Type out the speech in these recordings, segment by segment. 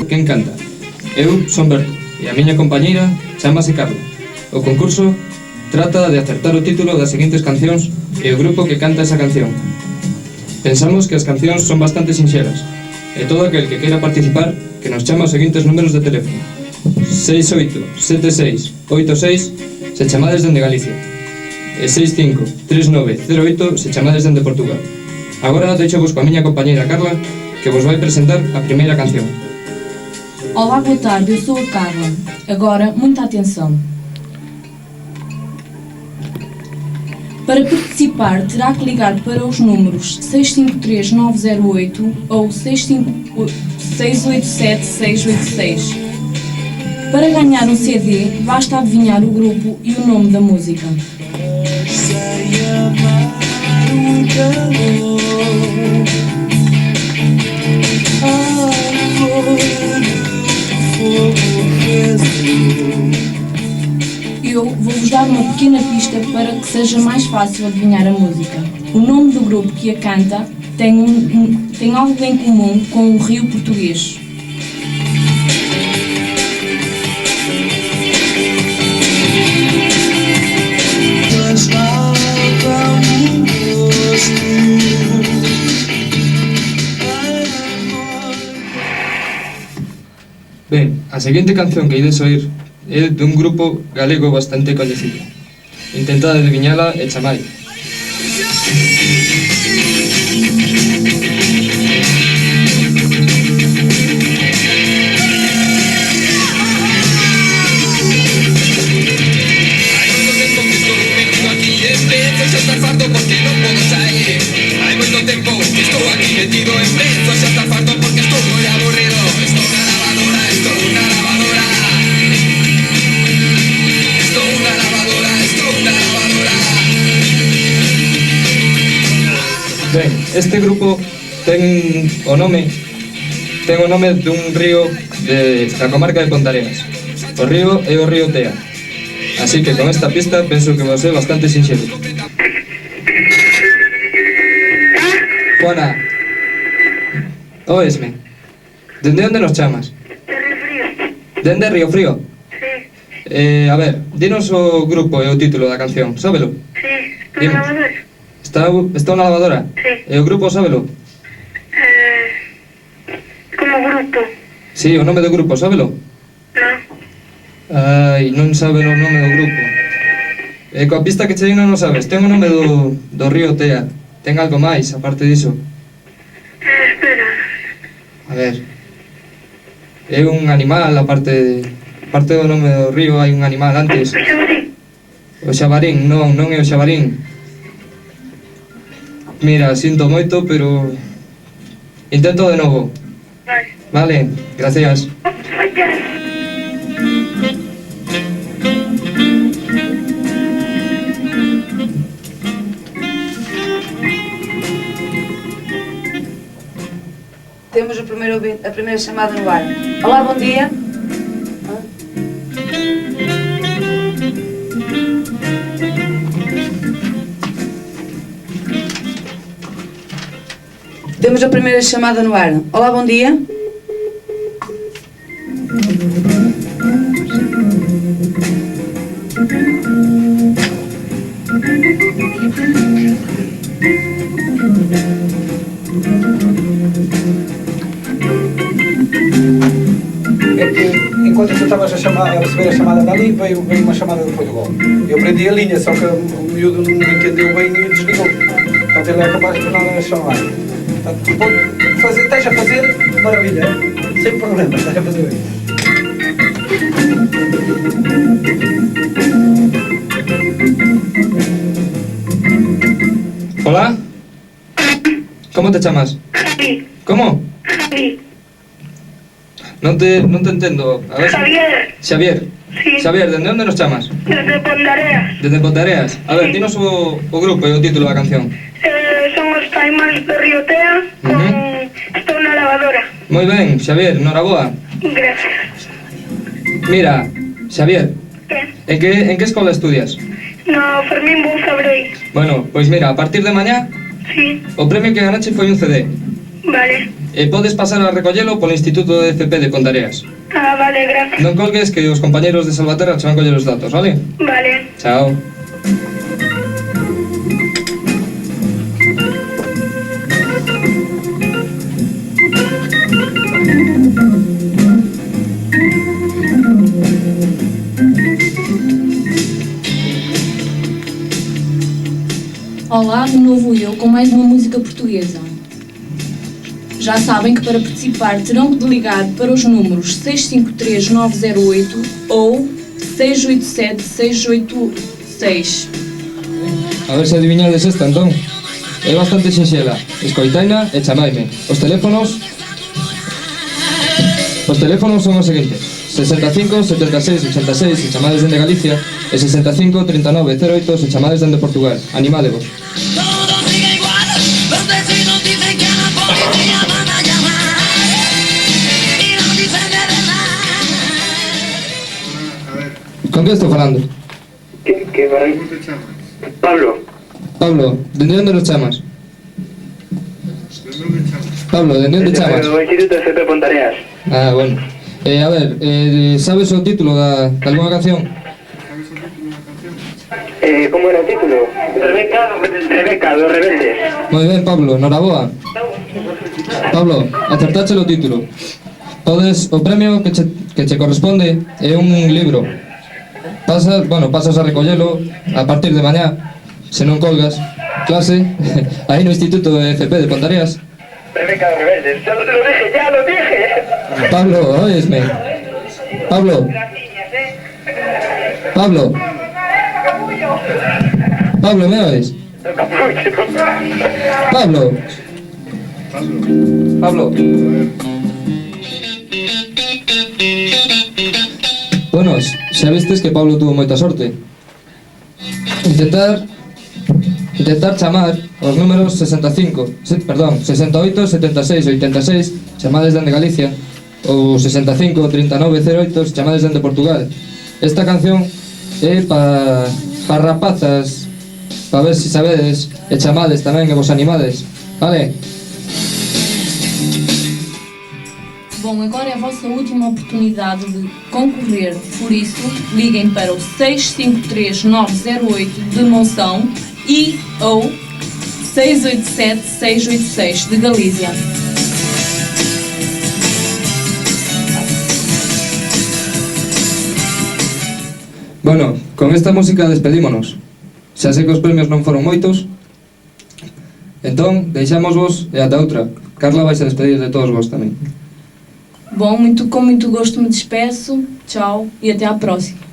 Quen canta? Eu son Berto e a miña compañeira chámase Carla. O concurso trata de acertar o título das seguintes cancións e o grupo que canta esa canción. Pensamos que as cancións son bastante sinxelas e todo aquel que queira participar que nos chama os seguintes números de teléfono: 687686 se chamades dende Galicia e 653908 se chamades dende Portugal. Agora deixo vos coa miña compañeira Carla, que vos vai presentar a primeira canción. Olá, boa tarde, eu sou a Carla. Agora, muita atenção. Para participar, terá que ligar para os números 653-908 ou 687-686. Para ganhar um CD, basta adivinhar o grupo e o nome da música. Eu vou-vos dar uma pequena pista para que seja mais fácil adivinhar a música. O nome do grupo que a canta tem algo em comum com o rio português. Ben, a seguinte canción que ides oír é dun grupo galego bastante coñecido. Intentad adivinhala e chamai. Ben, este grupo ten o nome dun río da comarca de Pontareas. O río é o río Tea. Así que con esta pista penso que vos é bastante sinxelo. Juana, oesme? Dende onde nos chamas? Dende Río Frío? Sí. A ver, dinos o grupo e o título da canción, sábelo? Sí, estou na lavadora. Está na lavadora? Sí. E o grupo, sábelo? Como grupo? Sí, o nome do grupo, sábelo? Non. Ai, non sabe o nome do grupo. E coa pista que che di non o sabes. Ten o nome do río Tea. Ten algo máis, aparte diso. Espera. A ver. É un animal, aparte do nome do río, hai un animal antes. O xabarín. O xabarín, non é o xabarín. Mira, sinto moito, pero intento de novo. Vale. Vale, gracias. Temos a primeira chamada no ar. Olá, bom dia. Temos a primeira chamada no ar. Olá, bom dia. É que enquanto tu estavas a receber a chamada dali, veio uma chamada do Portugal. Eu prendi a linha, só que o miúdo não entendeu bem e desligou. Portanto, ele é capaz de tornar a chamar. Portanto, pode fazer, esteja a fazer, maravilha, sem problema, esteja a fazer isso. Hola? ¿Cómo te llamas? ¿Cómo? Non te entendo. A ver, Xavier. Xavier. Sí. Xavier, dende onde nos chamas? Desde Pontareas. Desde Pontareas. A ver, dinos o grupo e o título da canción. Son os Caimáns do río Tea con Estou na lavadora. Moi ben, Xavier, noraboa. Gracias. Mira, Xavier, ¿Qué? en que escola estudias? No, Fermín Bouzabrei. Bueno, pois mira, a partir de mañá, Sí, o premio que ganache foi un CD. vale. E podes pasar a recollelo polo Instituto de FP de Pontareas. Ah, vale, gracias. Non colgues que os compañeros de Salvaterra che van coller os datos, vale? Vale. Chao. Olá, de novo eu com mais uma música portuguesa. Já sabem que para participar terão que ligar para os números 653-908 ou 687-686. A ver se adivinades esta, entón. É bastante sinxela. Escoitaina e chamaime. Os teléfonos son os seguintes: 65 76 86 se chamades dende Galicia e 65 39 08 se chamades dende Portugal. Animádevos. Todo sigue igual, los vecinos dicen que a la policía van a llamar y no dicen de verdad. Con que estou falando? ¿Qué va? ¿Cómo te llamas? Pablo. Pablo, dende onde nos chamas? Pablo, dende onde chamas? Do Instituto de FP Pontareas. Ah, bueno. A ver, sabes o título de alguna canción? ¿Cómo era el título? Rebeca, los rebeldes. Moi ben, Pablo, noraboa. Pablo, acertache o título. Podes, o premio que che corresponde é un libro. Pasas a recollelo a partir de mañá, se non colgas, clase, aí no Instituto de FP de Pontareas. Rebeca, los rebeldes. Ya lo dije, ya lo dije. Pablo, oísme. Pablo. Pablo. Pablo, ¿me oyes? Pablo. Pablo. Bueno, xa vistes que Pablo tuvo moita sorte. Intentar chamar os números 68, 76, 86 chamades dende Galicia ou 65, 39, 08 chamades dende Portugal. Esta canción é pa rapazas, pa ver se sabedes e chamades tamén e vos animades, vale? Bom, agora é a vossa última oportunidade de concorrer, por isso liguem para o 653-908 de Monção e ou 687-686 de Galícia. Bueno, con esta música despedímonos. Xa sei que os premios non foron moitos, entón deixámosvos e ata outra. Carla vais a despedir de todos vos tamén. Bom, com muito gosto me despeço, tchau e até à próxima.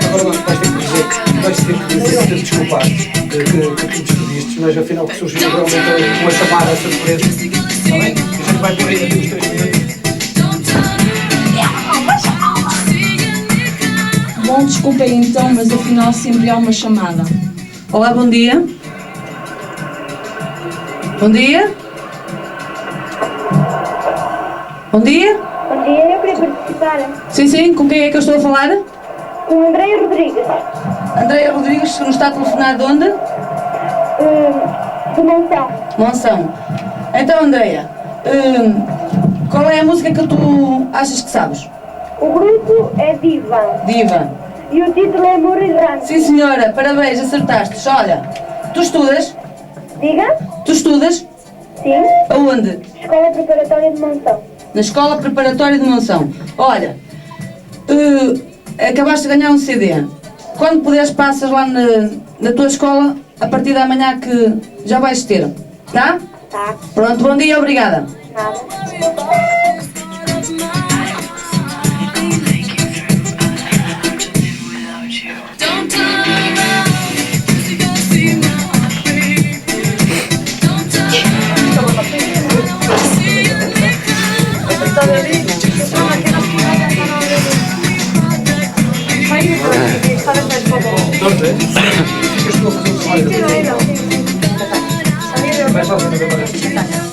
Agora vais ter que dizer, desculpar que tu despediste, mas afinal que surgiu realmente uma chamada surpresa. Está bem? A gente vai por aí daqui uns 3 minutos. Bom, desculpem então, mas afinal sempre há uma chamada. Olá, bom dia. Bom dia. Bom dia. Bom dia, eu queria participar Sim, com quem é que eu estou a falar? com Andréia Rodrigues, Andréia Rodrigues, que nos está a telefonar de onde? de Monção. Monção. Então, Andréia, qual é a música que tu achas que sabes? O grupo é Diva Diva. e o título é Amor Errante. Sim, senhora, parabéns, acertaste. Olha, tu estudas? Diga? Tu estudas? Sim. Aonde? Escola Preparatória de Monção. Na Escola Preparatória de Monção. Olha, acabaste de ganhar um CD. Quando puderes, passas lá na tua escola, a partir da manhã que já vais ter. Tá? Tá. Pronto, bom dia, obrigada. Nada. Don't turn around, you gotta see my heart, baby. Don't turn around, I wanna see you Estou a fazer Vai só, se não me parece.